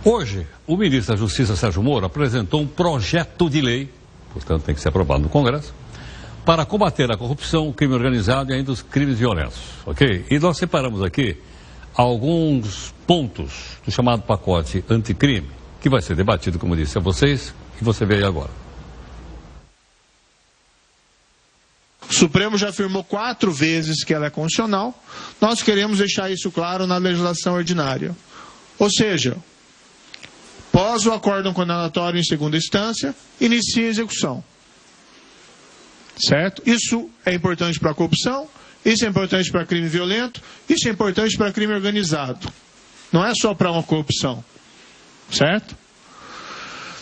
Hoje, o ministro da Justiça, Sérgio Moro, apresentou um projeto de lei, portanto tem que ser aprovado no Congresso, para combater a corrupção, o crime organizado e ainda os crimes violentos, ok? E nós separamos aqui alguns pontos do chamado pacote anticrime, que vai ser debatido, como disse a vocês, e você vê aí agora. O Supremo já afirmou 4 vezes que ela é constitucional. Nós queremos deixar isso claro na legislação ordinária. Ou seja, após o acórdão condenatório em segunda instância, inicia a execução. Certo? Isso é importante para a corrupção, isso é importante para crime violento, isso é importante para crime organizado. Não é só para uma corrupção. Certo?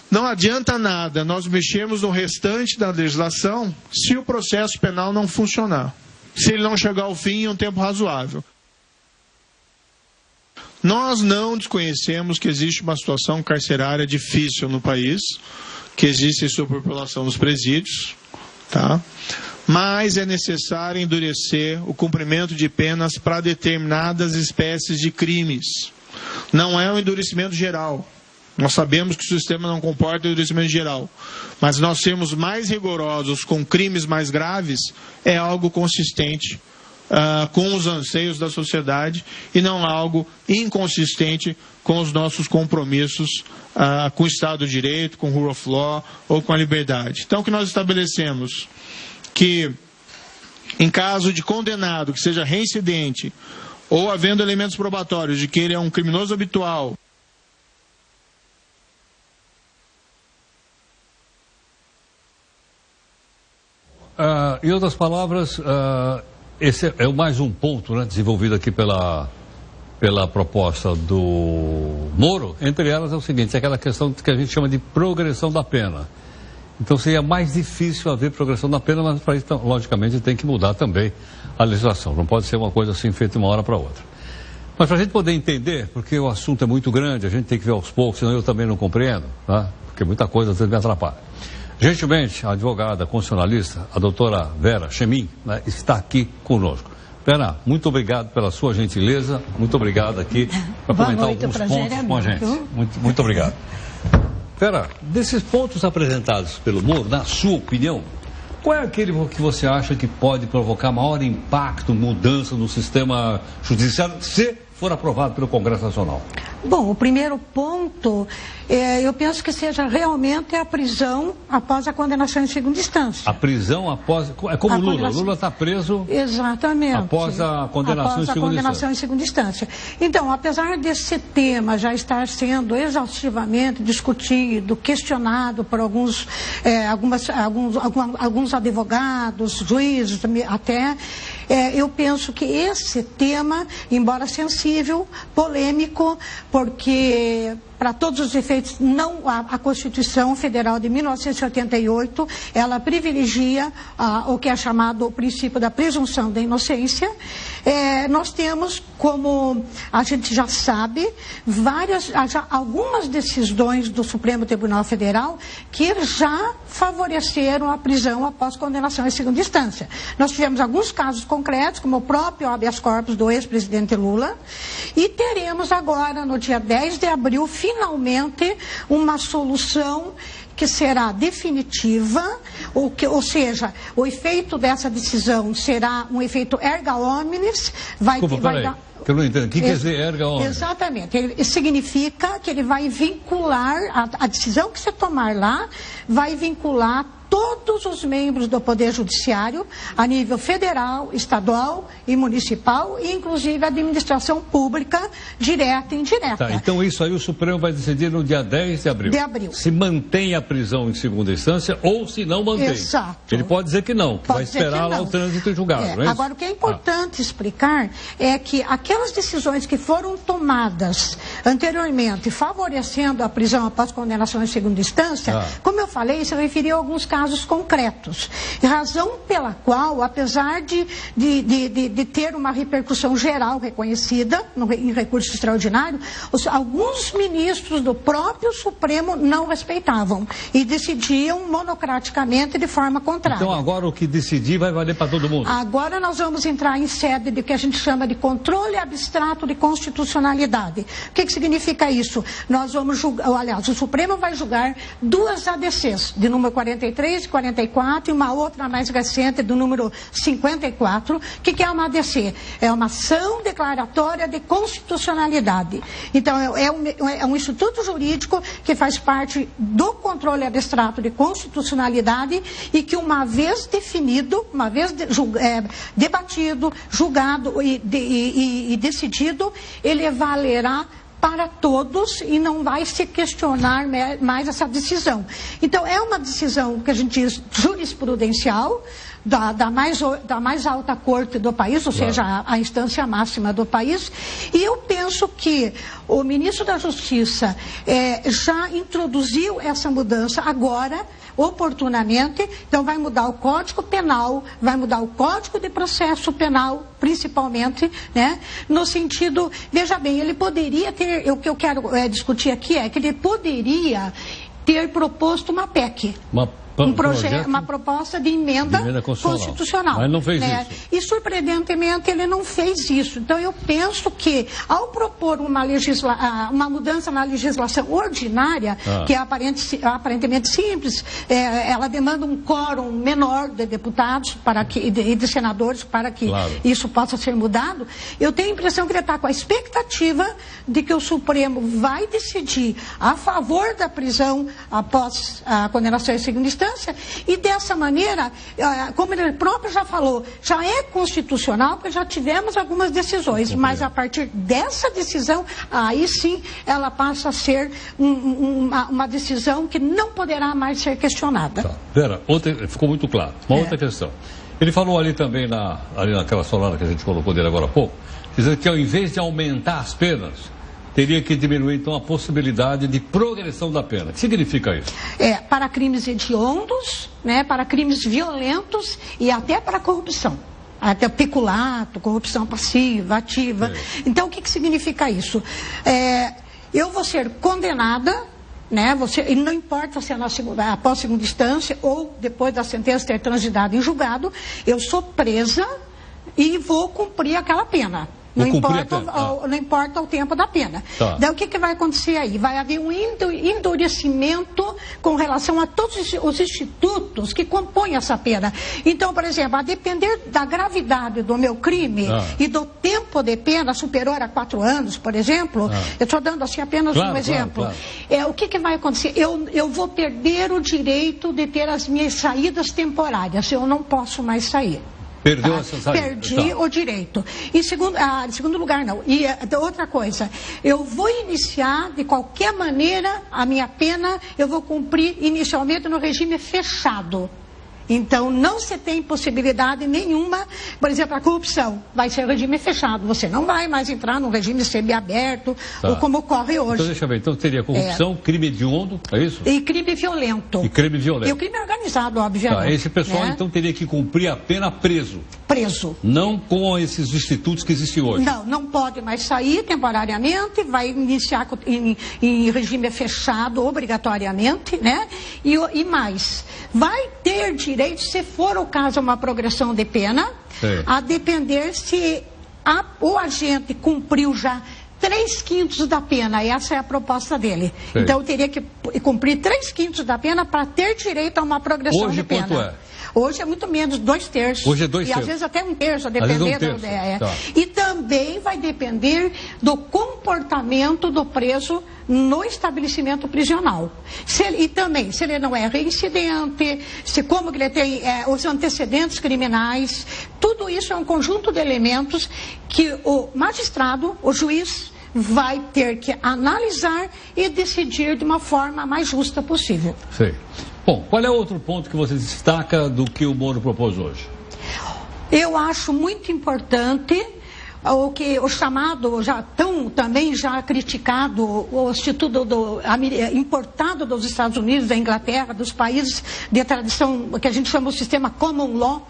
Não adianta nada nós mexermos no restante da legislação se o processo penal não funcionar. Se ele não chegar ao fim em um tempo razoável. Nós não desconhecemos que existe uma situação carcerária difícil no país, que existe superpopulação nos presídios, tá? Mas é necessário endurecer o cumprimento de penas para determinadas espécies de crimes. Não é um endurecimento geral. Nós sabemos que o sistema não comporta endurecimento geral. Mas nós sermos mais rigorosos com crimes mais graves é algo consistente com os anseios da sociedade e não algo inconsistente com os nossos compromissos com o Estado de Direito, com o Rule of Law ou com a liberdade. Então, o que nós estabelecemos que, em caso de condenado que seja reincidente ou havendo elementos probatórios de que ele é um criminoso habitual, em outras palavras, esse é mais um ponto, né, desenvolvido aqui pela proposta do Moro. Entre elas é o seguinte, é aquela questão que a gente chama de progressão da pena. Então seria mais difícil haver progressão da pena, mas para isso, logicamente, tem que mudar também a legislação. Não pode ser uma coisa assim feita de uma hora para outra. Mas para a gente poder entender, porque o assunto é muito grande, a gente tem que ver aos poucos, senão eu também não compreendo, tá? Porque muita coisa às vezes me atrapalha. Gentilmente, a advogada constitucionalista, a doutora Vera Chemin, né, está aqui conosco. Vera, muito obrigado pela sua gentileza, muito obrigado aqui para comentar alguns pontos com a gente. Muito obrigado. Vera, desses pontos apresentados pelo Moro, na sua opinião, qual é aquele que você acha que pode provocar maior impacto, mudança no sistema judiciário, se for aprovado pelo Congresso Nacional? Bom, o primeiro ponto, eu penso que seja realmente a prisão após a condenação em segunda instância. A prisão após... É como Lula. Lula está preso... Exatamente. Após a condenação em segunda instância. Então, apesar desse tema já estar sendo exaustivamente discutido, questionado por alguns advogados, juízes até, eu penso que esse tema, embora sensível, polêmico, porque, para todos os efeitos, a Constituição Federal de 1988, ela privilegia o que é chamado o princípio da presunção da inocência. Nós temos, como a gente já sabe, algumas decisões do Supremo Tribunal Federal que já favoreceram a prisão após condenação em segunda instância. Nós tivemos alguns casos concretos, como o próprio habeas corpus do ex-presidente Lula, e teremos agora, no dia 10 de abril, finalmente, uma solução que será definitiva, ou seja, o efeito dessa decisão será um efeito erga omnes, eu não entendo. O que quer dizer erga omnes? Exatamente. Ele significa que ele vai vincular, a decisão que você tomar lá, vai vincular todos os membros do Poder Judiciário, a nível federal, estadual e municipal, e inclusive a administração pública, direta e indireta. Tá, então isso aí o Supremo vai decidir no dia 10 de abril. De abril. Se mantém a prisão em segunda instância ou se não mantém. Exato. Ele pode dizer que não, que vai esperar lá o trânsito em julgado, não é isso? Agora, o que é importante explicar é que aquelas decisões que foram tomadas anteriormente, favorecendo a prisão após condenação em segunda instância, como eu falei, se referiu a alguns casos casos concretos. Razão pela qual, apesar de ter uma repercussão geral reconhecida em recurso extraordinário, alguns ministros do próprio Supremo não respeitavam e decidiam monocraticamente de forma contrária. Então agora o que decidir vai valer para todo mundo? Agora nós vamos entrar em sede de que a gente chama de controle abstrato de constitucionalidade. O que significa isso? Nós vamos julgar, aliás, o Supremo vai julgar duas ADCs, de número 43 e 44, e uma outra mais recente, do número 54. O que é uma ADC? É uma ação declaratória de constitucionalidade. Então, é um instituto jurídico que faz parte do controle abstrato de constitucionalidade e que, uma vez definido, uma vez debatido, julgado e decidido, ele valerá para todos e não vai se questionar mais essa decisão. Então, é uma decisão que a gente diz jurisprudencial, da mais alta corte do país, ou seja, a instância máxima do país, e eu penso que o ministro da Justiça já introduziu essa mudança agora, oportunamente. Então vai mudar o Código Penal, vai mudar o Código de Processo Penal, principalmente, né? No sentido, veja bem, ele poderia ter, o que eu quero discutir aqui é que ele poderia ter proposto uma PEC. Uma proposta de emenda constitucional. Mas não fez isso. E, surpreendentemente, ele não fez isso. Então, eu penso que, ao propor uma mudança na legislação ordinária, que é aparentemente simples, ela demanda um quórum menor de deputados e de senadores para que isso possa ser mudado, eu tenho a impressão que ele está com a expectativa de que o Supremo vai decidir a favor da prisão após a condenação em segunda instância. E dessa maneira, como ele próprio já falou, já é constitucional, porque já tivemos algumas decisões, mas a partir dessa decisão, aí sim, ela passa a ser uma decisão que não poderá mais ser questionada. Tá. Vera, ficou muito claro. Uma outra questão. Ele falou ali também, ali naquela solana que a gente colocou dele agora há pouco, dizendo que ao invés de aumentar as penas, teria que diminuir, então, a possibilidade de progressão da pena. O que significa isso? Para crimes hediondos, né, para crimes violentos e até para corrupção. Até peculato, corrupção passiva, ativa. Então, o que significa isso? Eu vou ser condenada, né, e não importa se é após segunda instância ou depois da sentença ter transitado em julgado, eu sou presa e vou cumprir aquela pena. Não importa o tempo da pena. Tá. Daí o que vai acontecer aí? Vai haver um endurecimento com relação a todos os institutos que compõem essa pena. Então, por exemplo, a depender da gravidade do meu crime e do tempo de pena superior a 4 anos, por exemplo, eu estou dando assim apenas um exemplo. O que vai acontecer? Eu vou perder o direito de ter as minhas saídas temporárias. Eu não posso mais sair. Perdeu essa saída. Perdi o direito. Em segundo lugar, não. E outra coisa, eu vou iniciar, de qualquer maneira, a minha pena, eu vou cumprir inicialmente no regime fechado. Então, não se tem possibilidade nenhuma, por exemplo, a corrupção vai ser regime fechado. Você não vai mais entrar num regime semiaberto, ou como ocorre hoje. Então, deixa eu ver. Então, teria corrupção, crime hediondo, é isso? E crime violento. E crime violento. E o crime organizado, obviamente. Esse pessoal, então, teria que cumprir a pena preso. Preso. Não com esses institutos que existem hoje. Não pode mais sair temporariamente, vai iniciar em regime fechado obrigatoriamente, né? E mais, vai ter direito, se for o caso uma progressão de pena, a depender se o agente cumpriu já 3/5 da pena. Essa é a proposta dele. Então, eu teria que cumprir 3/5 da pena para ter direito a uma progressão de pena. Hoje, quanto é? Hoje é muito menos, 2/3. Hoje é 2/3. E às vezes até 1/3, a depender da ideia. Tá. E também vai depender do comportamento do preso no estabelecimento prisional. E também, se ele não é reincidente, como ele tem os antecedentes criminais, tudo isso é um conjunto de elementos que o magistrado, o juiz, vai ter que analisar e decidir de uma forma mais justa possível. Sei. Bom, qual é outro ponto que você destaca do que o Moro propôs hoje? Eu acho muito importante o chamado, também já criticado, o Instituto importado dos Estados Unidos, da Inglaterra, dos países de tradição, que a gente chama o sistema Common Law,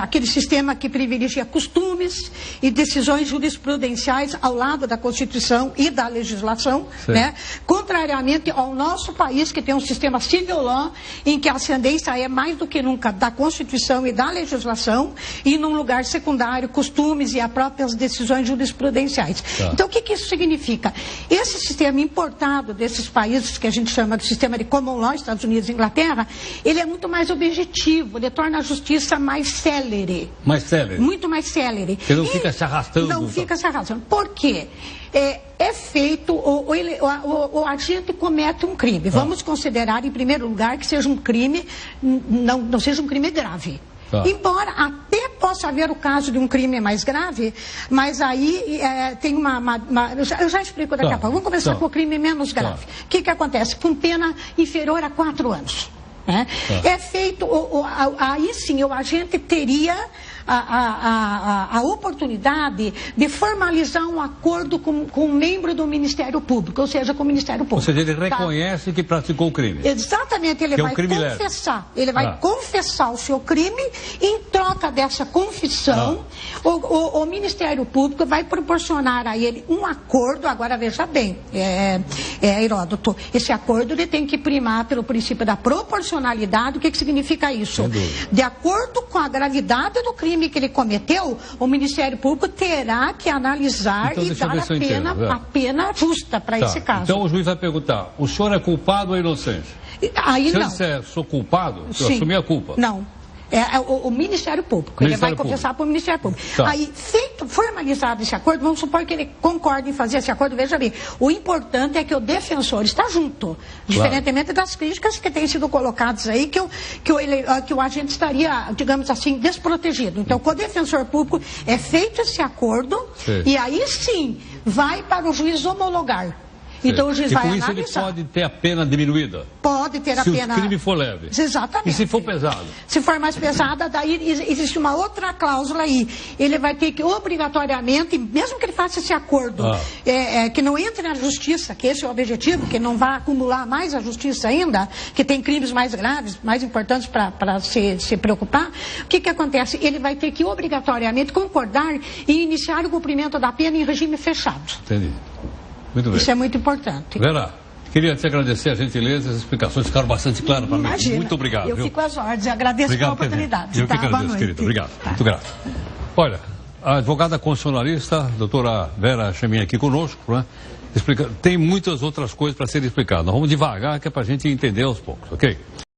aquele sistema que privilegia costumes e decisões jurisprudenciais ao lado da Constituição e da legislação, né? Contrariamente ao nosso país, que tem um sistema civil law, em que a ascendência é mais do que nunca da Constituição e da legislação, e num lugar secundário, costumes e as próprias decisões jurisprudenciais. Então, o que isso significa? Esse sistema importado desses países, que a gente chama de sistema de Common Law, Estados Unidos e Inglaterra, ele é muito mais objetivo, ele torna a justiça mais célere. Mais célere. Muito mais célere. Você não fica se arrastando. Não fica se arrastando. Por quê? É feito, o agente comete um crime. Vamos considerar, em primeiro lugar, que seja um crime, não seja um crime grave. Embora até possa haver o caso de um crime mais grave, mas aí tem eu já explico daqui a pouco. Vamos começar com o crime menos grave. O que acontece? Com pena inferior a 4 anos. É feito, aí sim o agente teria a oportunidade de formalizar um acordo com um membro do Ministério Público, ou seja, com o Ministério Público. Ou seja, ele reconhece que praticou o crime. Exatamente, ele vai confessar. Ele vai confessar o seu crime, e em troca dessa confissão, o Ministério Público vai proporcionar a ele um acordo. Agora, veja bem, Heródoto, esse acordo ele tem que primar pelo princípio da proporcionalidade. O que significa isso? De acordo com a gravidade do crime que ele cometeu, o Ministério Público terá que analisar e dar a pena justa para esse caso. Então o juiz vai perguntar, o senhor é culpado ou inocente? Aí se não. ele disser, sou culpado, eu assumi a culpa. Não. O Ministério Público. Ele vai confessar para o Ministério Público. Aí, formalizado esse acordo, vamos supor que ele concorde em fazer esse acordo. Veja bem, o importante é que o defensor está junto. Diferentemente das críticas que têm sido colocadas aí, que o agente estaria, digamos assim, desprotegido. Então, com o defensor público é feito esse acordo, e aí sim vai para o juiz homologar. Então o juiz vai analisar. E com isso ele pode ter a pena diminuída? Pode ter a pena... Se o crime for leve? Exatamente. E se for pesado? Se for mais pesada, daí existe uma outra cláusula aí. Ele vai ter que obrigatoriamente, mesmo que ele faça esse acordo, que não entre na justiça, que esse é o objetivo, que não vá acumular mais a justiça ainda, que tem crimes mais graves, mais importantes para se preocupar, o que acontece? Ele vai ter que obrigatoriamente concordar e iniciar o cumprimento da pena em regime fechado. Entendi. Muito bem. Isso é muito importante. Vera, queria te agradecer a gentileza, as explicações ficaram bastante claras para mim. Muito obrigado. Eu fico às ordens, agradeço pela oportunidade. Eu que agradeço, querido. Obrigado. Muito grato. Olha, a advogada constitucionalista, a doutora Vera Chamin, aqui conosco, né? Tem muitas outras coisas para serem explicadas. Nós vamos devagar, que é para a gente entender aos poucos, ok?